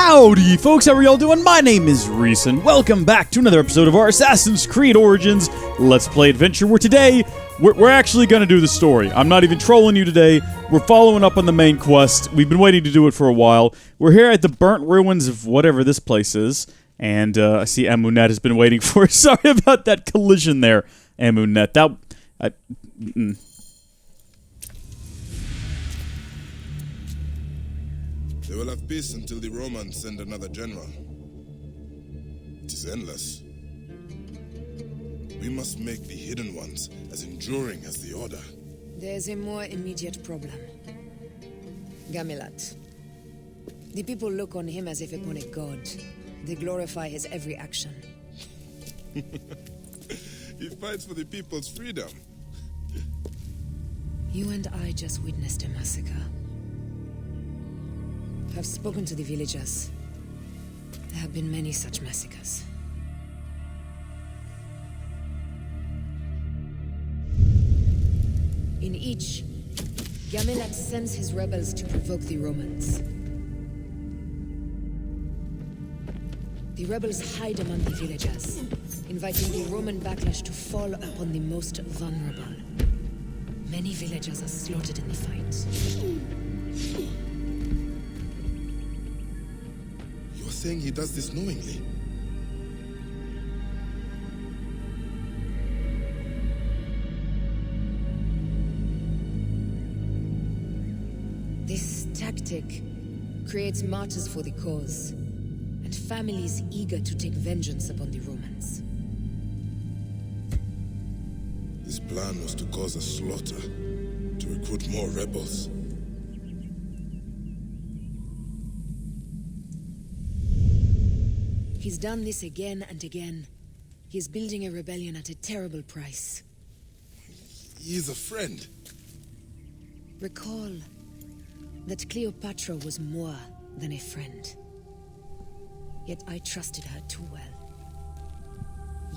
Howdy, folks, how are y'all doing? My name is Rees, and welcome back to another episode of our Assassin's Creed Origins Let's Play adventure, where today, we're actually going to do the story. I'm not even trolling you today. We're following up on the main quest. We've been waiting to do it for a while. We're here at the burnt ruins of whatever this place is, and I see Amunet has been waiting for us. Sorry about that collision there, Amunet. They will have peace until the Romans send another general. It is endless. We must make the hidden ones as enduring as the Order. There's a more immediate problem. Gamilat. The people look on him as if upon a god. They glorify his every action. He fights for the people's freedom. You and I just witnessed a massacre. I've spoken to the villagers. There have been many such massacres. In each, Gamilat sends his rebels to provoke the Romans. The rebels hide among the villagers, inviting the Roman backlash to fall upon the most vulnerable. Many villagers are slaughtered in the fight. You're saying he does this knowingly? This tactic creates martyrs for the cause, and families eager to take vengeance upon the Romans. His plan was to cause a slaughter, to recruit more rebels. He's done this again and again. He is building a rebellion at a terrible price. He is a friend. Recall that Cleopatra was more than a friend. Yet I trusted her too well.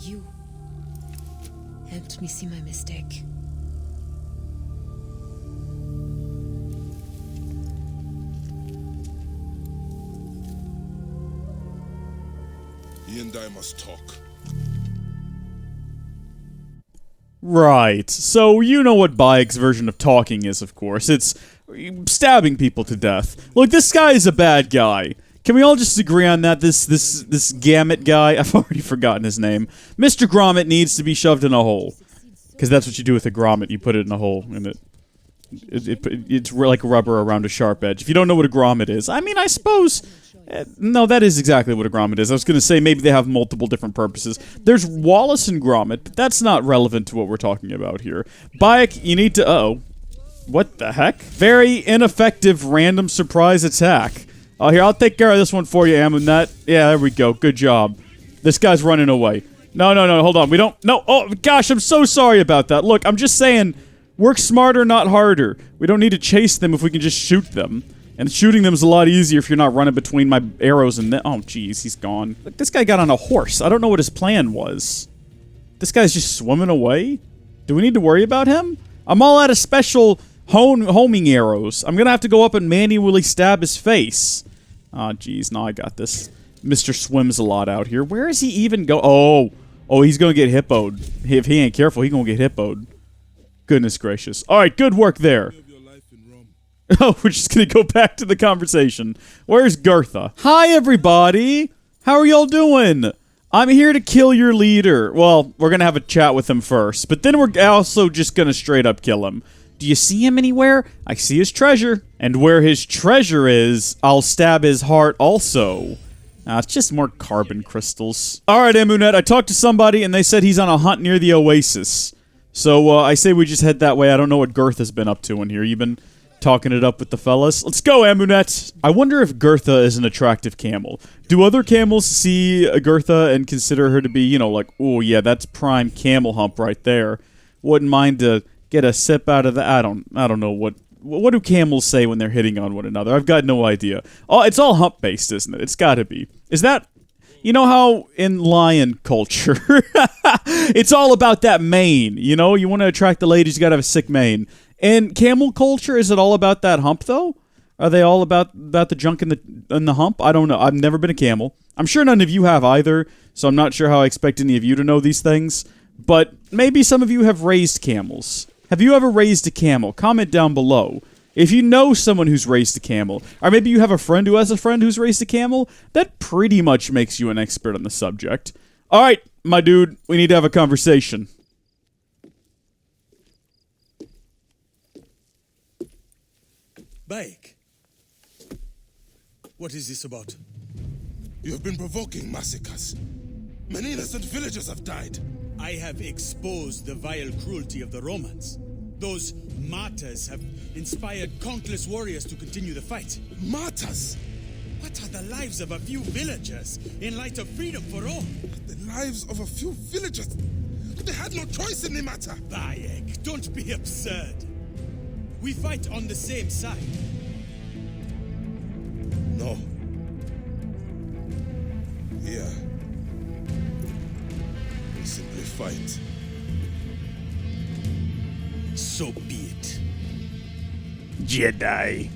You helped me see my mistake. He and I must talk. Right. So, you know what Bayek's version of talking is, of course. It's stabbing people to death. Look, this guy is a bad guy. Can we all just agree on that? This Gamut guy, I've already forgotten his name. Mr. Grommet needs to be shoved in a hole. Because that's what you do with a grommet. You put it in a hole, and it's like rubber around a sharp edge. If you don't know what a grommet is, I mean, I suppose... no, that is exactly what a grommet is. I was going to say maybe they have multiple different purposes. There's Wallace and Grommet, but that's not relevant to what we're talking about here. Bayek, you need to... Uh-oh. What the heck? Very ineffective random surprise attack. Oh, here, I'll take care of this one for you, Amunet. Yeah, there we go. Good job. This guy's running away. No, hold on. We don't... No, oh, gosh, I'm so sorry about that. Look, I'm just saying, work smarter, not harder. We don't need to chase them if we can just shoot them. And shooting them is a lot easier if you're not running between my arrows and... Oh, jeez, he's gone. Look, this guy got on a horse. I don't know what his plan was. This guy's just swimming away? Do we need to worry about him? I'm all out of special homing arrows. I'm gonna have to go up and manually stab his face. Oh, jeez, no, I got this. Mr. Swims a lot out here. Where is he even go? Oh, he's gonna get hippoed. If he ain't careful, he's gonna get hippoed. Goodness gracious. Alright, good work there. Oh, we're just gonna go back to the conversation. Where's Gertha? Hi, everybody! How are y'all doing? I'm here to kill your leader. Well, we're gonna have a chat with him first, but then we're also just gonna straight up kill him. Do you see him anywhere? I see his treasure. And where his treasure is, I'll stab his heart also. It's just more carbon crystals. Alright, Amunet, I talked to somebody and they said he's on a hunt near the oasis. So, I say we just head that way. I don't know what Gertha's been up to in here. You've been... talking it up with the fellas. Let's go, Amunet! I wonder if Gertha is an attractive camel. Do other camels see Gertha and consider her to be, you know, like, oh yeah, that's prime camel hump right there. Wouldn't mind to get a sip out of that. I don't know what do camels say when they're hitting on one another? I've got no idea. Oh, it's all hump based, isn't it? It's gotta be. Is that... You know how in lion culture, it's all about that mane, you know? You want to attract the ladies, you gotta have a sick mane. In camel culture, is it all about that hump, though? Are they all about the junk in the hump? I don't know. I've never been a camel. I'm sure none of you have either, so I'm not sure how I expect any of you to know these things. But maybe some of you have raised camels. Have you ever raised a camel? Comment down below. If you know someone who's raised a camel, or maybe you have a friend who has a friend who's raised a camel, that pretty much makes you an expert on the subject. All right, my dude, we need to have a conversation. Bayek, what is this about? You have been provoking massacres. Many innocent villagers have died. I have exposed the vile cruelty of the Romans. Those martyrs have inspired countless warriors to continue the fight. Martyrs? What are the lives of a few villagers in light of freedom for all? The lives of a few villagers? They had no choice in the matter. Bayek, don't be absurd. We fight on the same side. No. Here. We simply fight. So be it. Jedi.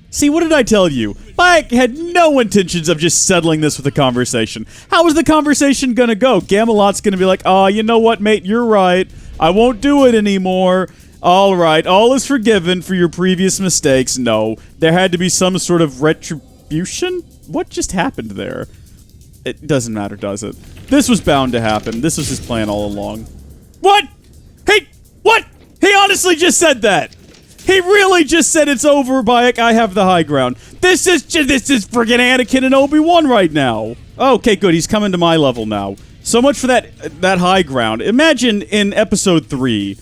See, what did I tell you? Bayek had no intentions of just settling this with a conversation. How is the conversation gonna go? Gamelot's gonna be like, oh, you know what, mate, you're right. I won't do it anymore. All right, all is forgiven for your previous mistakes. No, there had to be some sort of retribution? What just happened there? It doesn't matter, does it? This was bound to happen. This was his plan all along. What? Hey, what? He honestly just said that. He really just said it's over, Bayek. I have the high ground. This is friggin' Anakin and Obi-Wan right now. Okay, good. He's coming to my level now. So much for that high ground. Imagine in episode 3,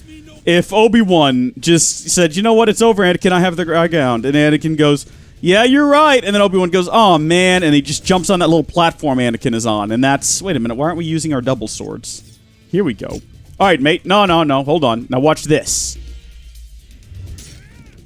if Obi-Wan just said, you know what, it's over, Anakin, I have the high ground. And Anakin goes, yeah, you're right. And then Obi-Wan goes, oh, man. And he just jumps on that little platform Anakin is on. And that's, wait a minute, why aren't we using our double swords? Here we go. All right, mate. No, hold on. Now watch this.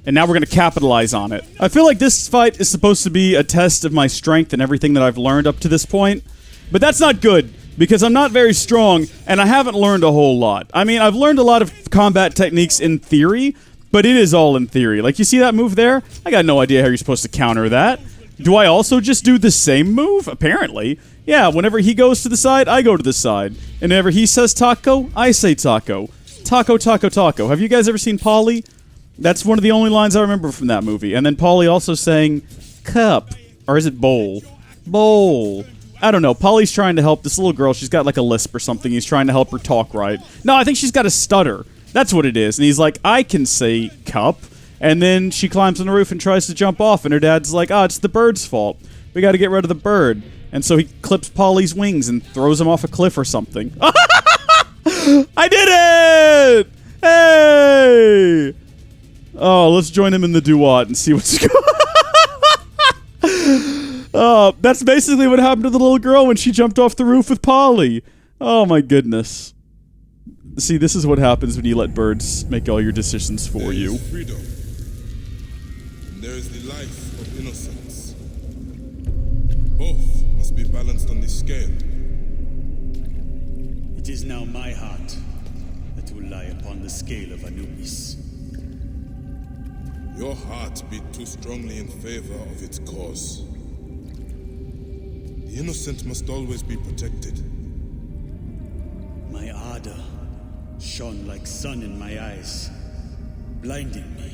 And now we're going to capitalize on it. I feel like this fight is supposed to be a test of my strength and everything that I've learned up to this point. But that's not good, because I'm not very strong, and I haven't learned a whole lot. I mean, I've learned a lot of combat techniques in theory, but it is all in theory. Like, you see that move there? I got no idea how you're supposed to counter that. Do I also just do the same move? Apparently. Yeah, whenever he goes to the side, I go to the side. And whenever he says taco, I say taco. Taco, taco, taco. Have you guys ever seen Polly? That's one of the only lines I remember from that movie. And then Polly also saying, cup. Or is it bowl? Bowl. I don't know. Polly's trying to help this little girl. She's got like a lisp or something. He's trying to help her talk right. No, I think she's got a stutter. That's what it is. And he's like, I can say cup. And then she climbs on the roof and tries to jump off. And her dad's like, oh, it's the bird's fault. We got to get rid of the bird. And so he clips Polly's wings and throws him off a cliff or something. I did it! Hey! Oh, let's join him in the duet and see what's going on. That's basically what happened to the little girl when she jumped off the roof with Polly. Oh my goodness. See, this is what happens when you let birds make all your decisions for you. There is freedom. And there is the life of innocence. Both must be balanced on the scale. It is now my heart that will lie upon the scale of Anubis. Your heart beat too strongly in favor of its cause. The innocent must always be protected. My ardor shone like sun in my eyes, blinding me.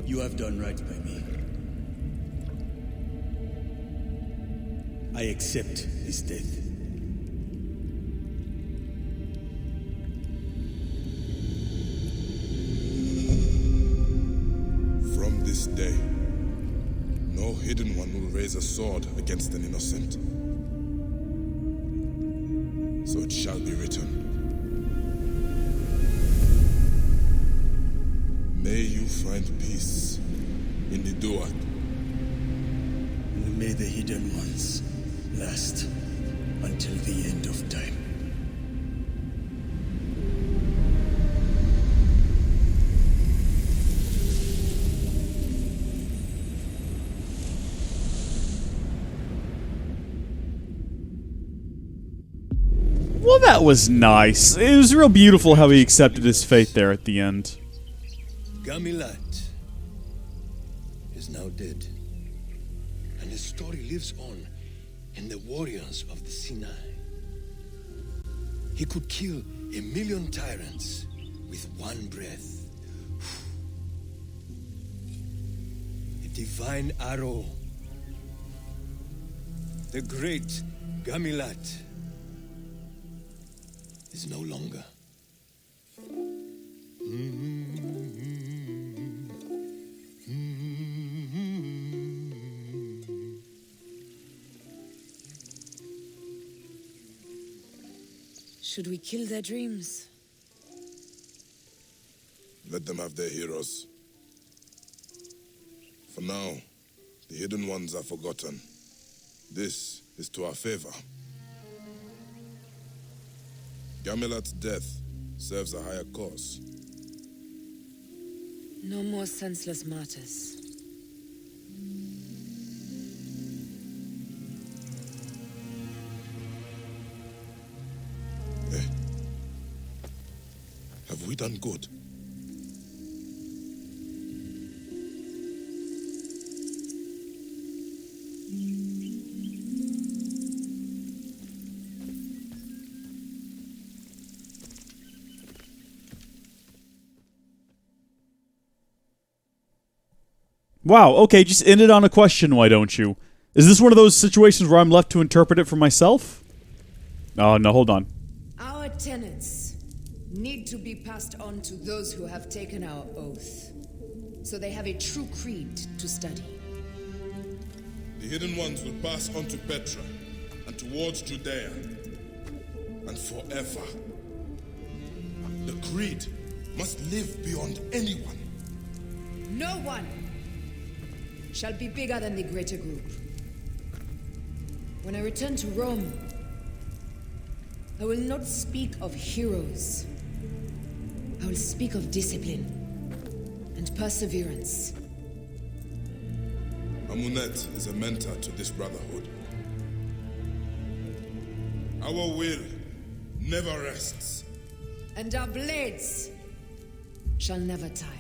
You have done right by me. I accept this death. From this day, no hidden one will raise a sword against an innocent. So it shall be written. May you find peace in the duat. And may the hidden ones last until the end of time. Well, that was nice. It was real beautiful how he accepted his fate there at the end. Gamilat is now dead, and his story lives on in the warriors of the Sinai. He could kill 1,000,000 tyrants with one breath. A divine arrow. The great Gamilat is no longer. Should we kill their dreams? Let them have their heroes. For now, the hidden ones are forgotten. This is to our favor. Gamilat's death serves a higher cause. No more senseless martyrs. Have we done good? Wow, okay, just end it on a question, why don't you? Is this one of those situations where I'm left to interpret it for myself? Oh, no, hold on. Our tenets need to be passed on to those who have taken our oath, so they have a true creed to study. The hidden ones will pass on to Petra and towards Judea. And forever. The creed must live beyond anyone. No one shall be bigger than the greater group. When I return to Rome, I will not speak of heroes. I will speak of discipline and perseverance. Amunet is a mentor to this brotherhood. Our will never rests. And our blades shall never tire.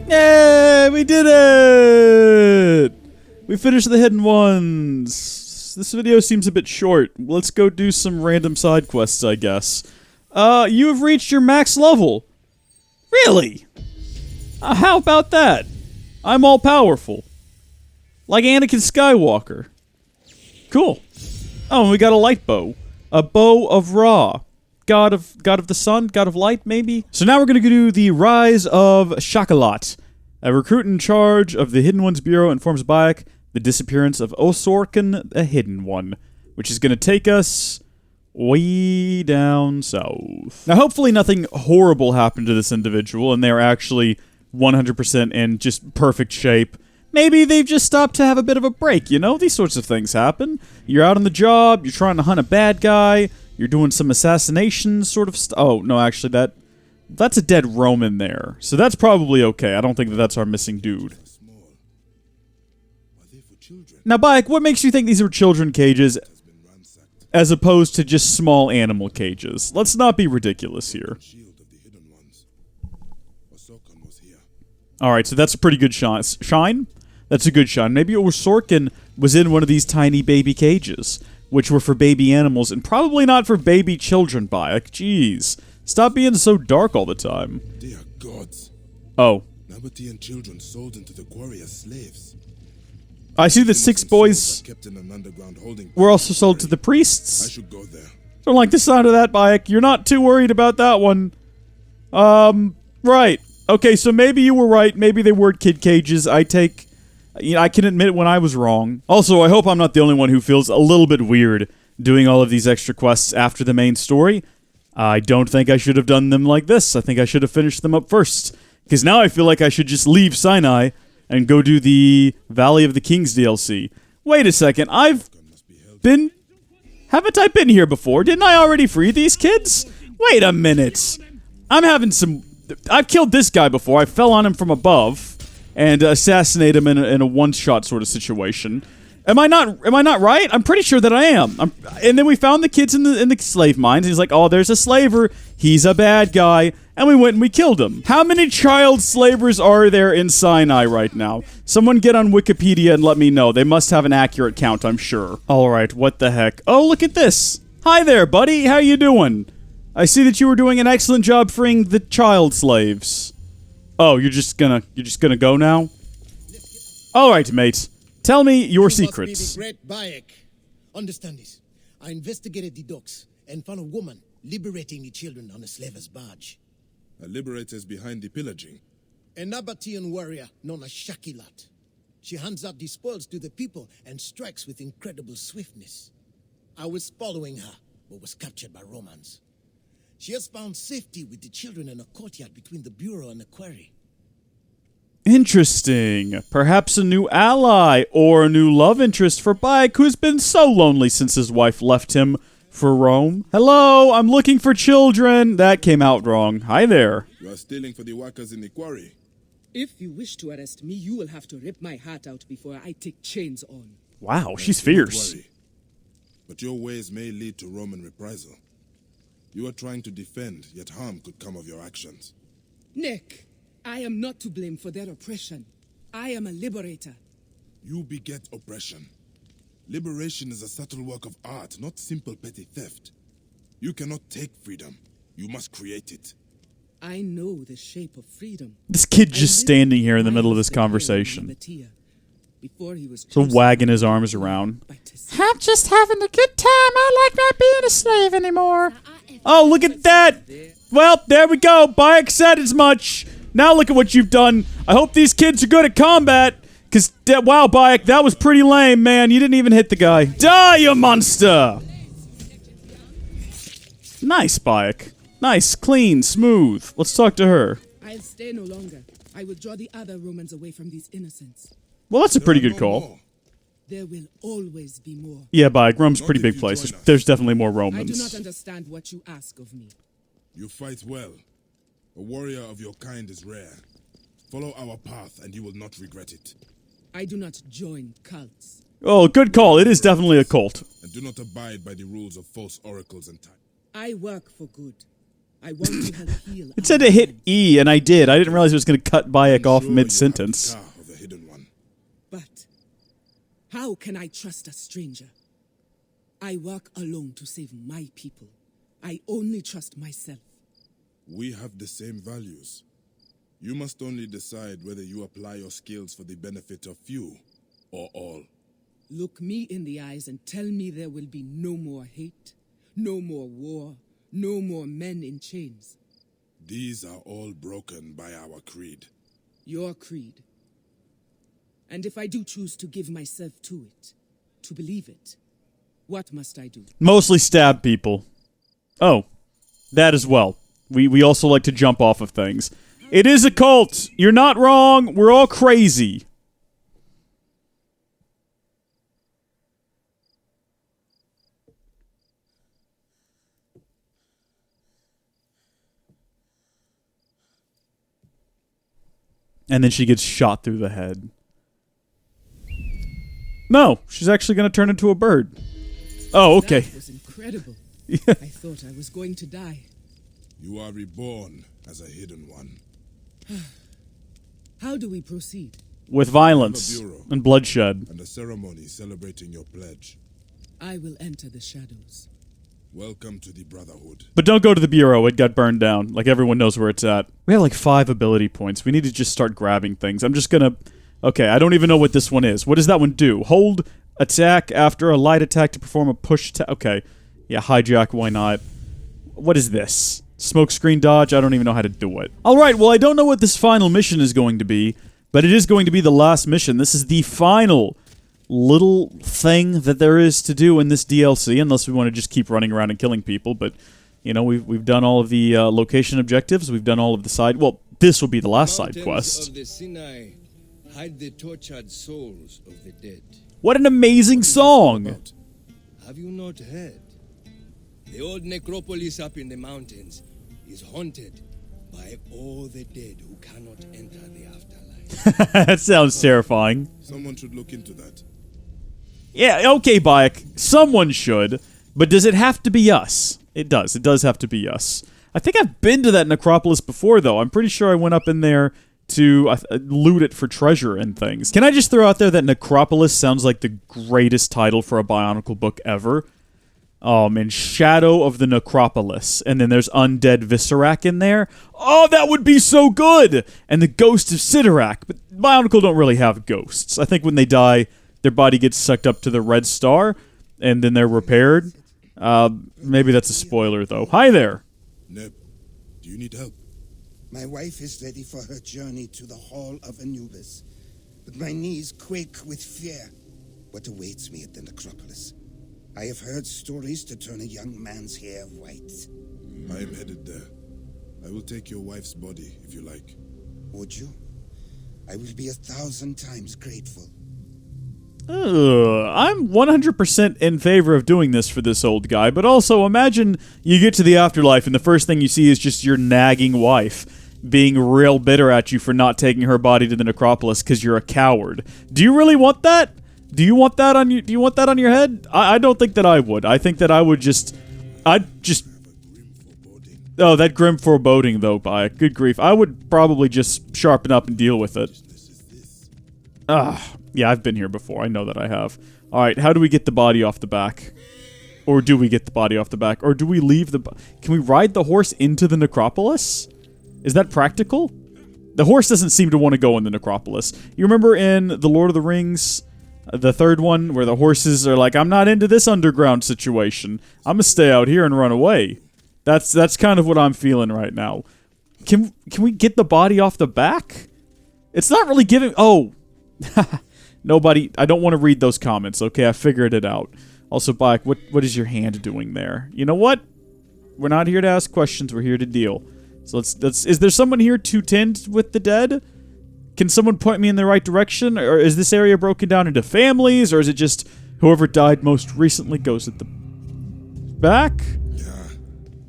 Yay! We did it! We finished the hidden ones. This video seems a bit short. Let's go do some random side quests, I guess. You have reached your max level. Really? How about that? I'm all powerful. Like Anakin Skywalker. Cool. Oh, and we got a light bow. A bow of Ra. God of the sun, god of light, maybe? So now we're gonna do the Rise of Shakalat. A recruit in charge of the Hidden Ones Bureau informs Bayek the disappearance of Osorkin, a Hidden One, which is gonna take us way down south. Now, hopefully nothing horrible happened to this individual, and they're actually 100% in just perfect shape. Maybe they've just stopped to have a bit of a break, you know? These sorts of things happen. You're out on the job, you're trying to hunt a bad guy, you're doing some assassination sort of stuff. Oh, no, actually, that's a dead Roman there. So that's probably okay. I don't think that's our missing dude. Now, Bayek, what makes you think these are children cages as opposed to just small animal cages? Let's not be ridiculous here. Alright, so that's a pretty good shine. That's a good shot. Maybe Sorkin was in one of these tiny baby cages, which were for baby animals, and probably not for baby children, Bayek. Jeez. Stop being so dark all the time. They are gods. Oh. Nabatean children sold into the quarry as slaves. I see that 6 boys kept in an underground holding were also sold to the I priests. should go there. Don't like the sound of that, Bayek. You're not too worried about that one. Right. Okay, so maybe you were right. Maybe they were kid cages. I can admit when I was wrong. Also, I hope I'm not the only one who feels a little bit weird doing all of these extra quests after the main story. I don't think I should have done them like this. I think I should have finished them up first. Because now I feel like I should just leave Sinai and go do the Valley of the Kings DLC. Wait a second, haven't I been here before? Didn't I already free these kids? Wait a minute. I've killed this guy before. I fell on him from above and assassinated him in a one-shot sort of situation. Am I not right? I'm pretty sure that I am. And then we found the kids in the slave mines. He's like, oh, there's a slaver. He's a bad guy. And we went and we killed him. How many child slavers are there in Sinai right now? Someone get on Wikipedia and let me know. They must have an accurate count, I'm sure. Alright, what the heck? Oh, look at this. Hi there, buddy. How you doing? I see that you were doing an excellent job freeing the child slaves. Oh, you're just gonna go now? Alright, mate. Tell me your secrets. You must be the great Bayek. Understand this. I investigated the docks and found a woman liberating the children on a slaver's barge. A liberator is behind the pillaging. A Nabatean warrior known as Shakilat. She hands out the spoils to the people and strikes with incredible swiftness. I was following her, but was captured by Romans. She has found safety with the children in a courtyard between the bureau and the quarry. Interesting. Perhaps a new ally or a new love interest for Bayek, who's been so lonely since his wife left him for Rome. Hello, I'm looking for children. That came out wrong. Hi there. You are stealing for the workers in the quarry. If you wish to arrest me, you will have to rip my heart out before I take chains on. Wow, she's Do not fierce. worry. But your ways may lead to Roman reprisal. You are trying to defend, yet harm could come of your actions. Nick, I am not to blame for their oppression. I am a liberator. You beget oppression. Liberation is a subtle work of art, not simple petty theft. You cannot take freedom. You must create it. I know the shape of freedom. This kid just standing here in the middle of this conversation. Before he was So wagging his arms around. I'm just having a good time. I like not being a slave anymore. Oh, look at that. Well, there we go. Bayek said as much. Now look at what you've done. I hope these kids are good at combat. Because, wow, Bayek, that was pretty lame, man. You didn't even hit the guy. Die, you monster! Nice, Bayek. Nice, clean, smooth. Let's talk to her. I'll stay no longer. I will draw the other Romans away from these innocents. Well, that's a pretty There are good no call. more. There will always be more. Yeah, Bayek, Rome's a pretty Not big if you place. join us. There's definitely more I do Romans. not understand what you ask of me. You fight well. A warrior of your kind is rare. Follow our path and you will not regret it. I do not join cults. Oh, good call. It is definitely a cult. And do not abide by the rules of false oracles and time. I work for good. I want to help heal. It said to hit E, and I did. I didn't realize it was going to cut Bayek off mid-sentence. Of the hidden one. But how can I trust a stranger? I work alone to save my people. I only trust myself. We have the same values. You must only decide whether you apply your skills for the benefit of few or all. Look me in the eyes and tell me there will be no more hate, no more war, no more men in chains. These are all broken by our creed. Your creed. And if I do choose to give myself to it, to believe it, what must I do? Mostly stab people. Oh, that as well. We also like to jump off of things. It is a cult. You're not wrong. We're all crazy. And then she gets shot through the head. No, she's actually going to turn into a bird. Oh, okay. That was incredible. I thought I was going to die. You are reborn as a hidden one. How do we proceed? with violence bureau. and bloodshed. And a ceremony celebrating your pledge. I will enter the shadows. Welcome to the Brotherhood. But don't go to the bureau, it got burned down. Like, everyone knows where it's at. We have like 5 ability points. We need to just start grabbing things. I'm just gonna... Okay, I don't even know what this one is. What does that one do? Hold attack after a light attack to perform a push attack. Okay. Yeah, hijack, why not? What is this? Smoke screen dodge? I don't even know how to do it. Alright, well, I don't know what this final mission is going to be, but it is going to be the last mission. This is the final little thing that there is to do in this DLC, unless we want to just keep running around and killing people. But, you know, we've done all of the location objectives. We've done all of the side... Well, this will be the last side quest. Of the Sinai hide the tortured souls of the dead. What an amazing song! Have you not heard? The old necropolis up in the mountains is haunted by all the dead who cannot enter the afterlife. That sounds terrifying. Someone should look into that. Yeah, okay, Bayek. Someone should. But does it have to be us? It does. It does have to be us. I think I've been to that necropolis before, though. I'm pretty sure I went up in there to loot it for treasure and things. Can I just throw out there that Necropolis sounds like the greatest title for a Bionicle book ever? And Shadow of the Necropolis. And then there's Undead Viscerac in there. Oh, that would be so good! And the Ghost of Sidorak. But Bionicle don't really have ghosts. I think when they die, their body gets sucked up to the Red Star, and then they're repaired. Maybe that's a spoiler, though. Hi there! Neb, do you need help? My wife is ready for her journey to the Hall of Anubis, but my knees quake with fear. What awaits me at the necropolis? I have heard stories to turn a young man's hair white. I am headed there. I will take your wife's body, if you like. Would you? I will be 1,000 times grateful. I'm 100% in favor of doing this for this old guy, but also imagine you get to the afterlife and the first thing you see is just your nagging wife being real bitter at you for not taking her body to the necropolis because you're a coward. Do you really want that? Do you want that on your head? I don't think that I would. I think that I'd just Oh, that grim foreboding though, by good grief. I would probably just sharpen up and deal with it. Yeah, I've been here before. I know that I have. Alright, how do we get the body off the back? Or do we get the body off the back? Or do we leave the... Can we ride the horse into the necropolis? Is that practical? The horse doesn't seem to want to go in the necropolis. You remember in The Lord of the Rings, the third one, where the horses are like, I'm not into this underground situation. I'm gonna stay out here and run away. That's kind of what I'm feeling right now. Can we get the body off the back? It's not really giving... Oh! Nobody... I don't want to read those comments, okay? I figured it out. Also, Bayek, what is your hand doing there? You know what? We're not here to ask questions. We're here to deal. So let's... Is there someone here to tend with the dead? Can someone point me in the right direction? Or is this area broken down into families? Or is it just whoever died most recently goes at the back? Yeah.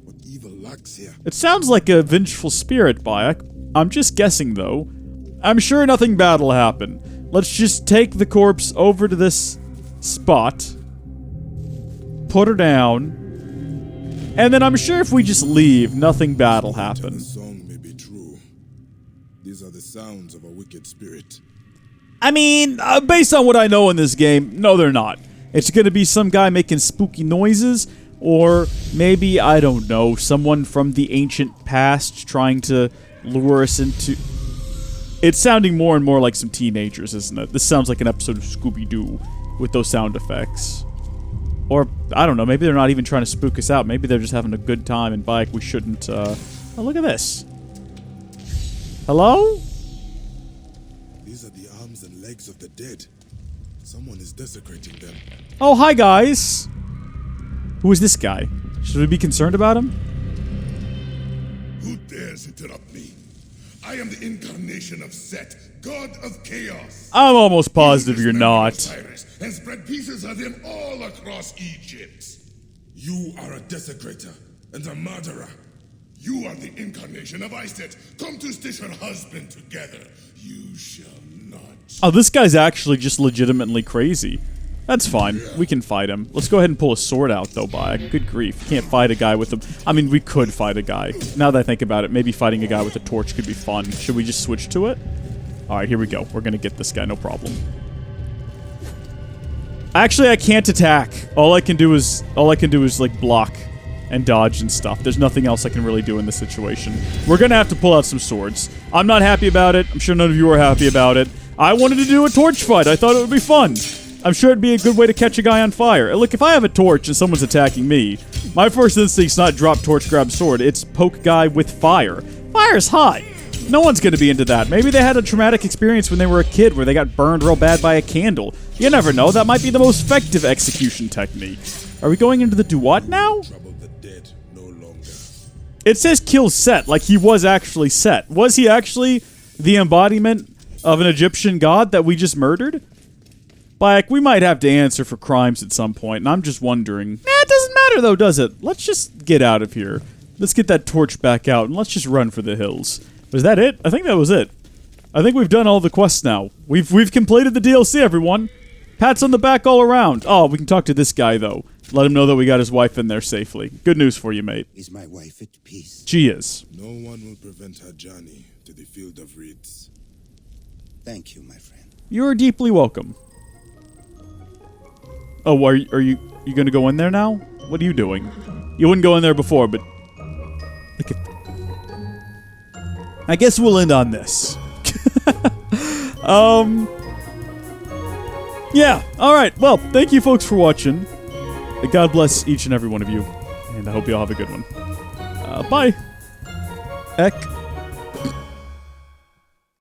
What evil lurks here? It sounds like a vengeful spirit, Bayek. I'm just guessing, though. I'm sure nothing bad will happen. Let's just take the corpse over to this spot. Put her down. And then I'm sure if we just leave, nothing bad will happen. The song may be true. These are the sounds of a wicked spirit. I mean, based on what I know in this game, no they're not. It's gonna be some guy making spooky noises, or maybe, I don't know, someone from the ancient past trying to lure us into... It's sounding more and more like some teenagers, isn't it? This sounds like an episode of Scooby-Doo with those sound effects. Or, I don't know, maybe they're not even trying to spook us out. Maybe they're just having a good time, and Bayek, we shouldn't, Oh, look at this. Hello? These are the arms and legs of the dead. Someone is desecrating them. Oh, hi, guys. Who is this guy? Should we be concerned about him? Who dares interrupt me? I am the incarnation of Set, god of chaos. I'm almost positive you're not. Osiris and spread pieces of him all across Egypt. You are a desecrator and a murderer. You are the incarnation of Iset. Come to stitch her husband together. You shall not. Oh, this guy's actually just legitimately crazy. That's fine. We can fight him. Let's go ahead and pull a sword out, though, Bayek. Good grief. You can't fight a guy with a... I mean, we could fight a guy. Now that I think about it, maybe fighting a guy with a torch could be fun. Should we just switch to it? Alright, here we go. We're gonna get this guy, no problem. Actually, I can't attack. All I can do is like block and dodge and stuff. There's nothing else I can really do in this situation. We're gonna have to pull out some swords. I'm not happy about it. I'm sure none of you are happy about it. I wanted to do a torch fight. I thought it would be fun. I'm sure it'd be a good way to catch a guy on fire. And look, if I have a torch and someone's attacking me, my first instinct's not drop torch, grab sword. It's poke guy with fire. Fire's hot. No one's gonna be into that. Maybe they had a traumatic experience when they were a kid where they got burned real bad by a candle. You never know. That might be the most effective execution technique. Are we going into the do-what now? Trouble the dead no longer. It says kill Set, like he was actually Set. Was he actually the embodiment of an Egyptian god that we just murdered? Like, we might have to answer for crimes at some point, and I'm just wondering. It doesn't matter though, does it? Let's just get out of here. Let's get that torch back out, and let's just run for the hills. Was that it? I think that was it. I think we've done all the quests now. We've completed the DLC, everyone. Pats on the back all around. Oh, we can talk to this guy, though. Let him know that we got his wife in there safely. Good news for you, mate. Is my wife at peace? She is. No one will prevent her journey to the field of reeds. Thank you, my friend. You're deeply welcome. Oh, are you gonna go in there now? What are you doing? You wouldn't go in there before, but... Look at... I guess we'll end on this. Yeah, alright. Well, thank you folks for watching. God bless each and every one of you. And I hope you all have a good one. Bye. Eck.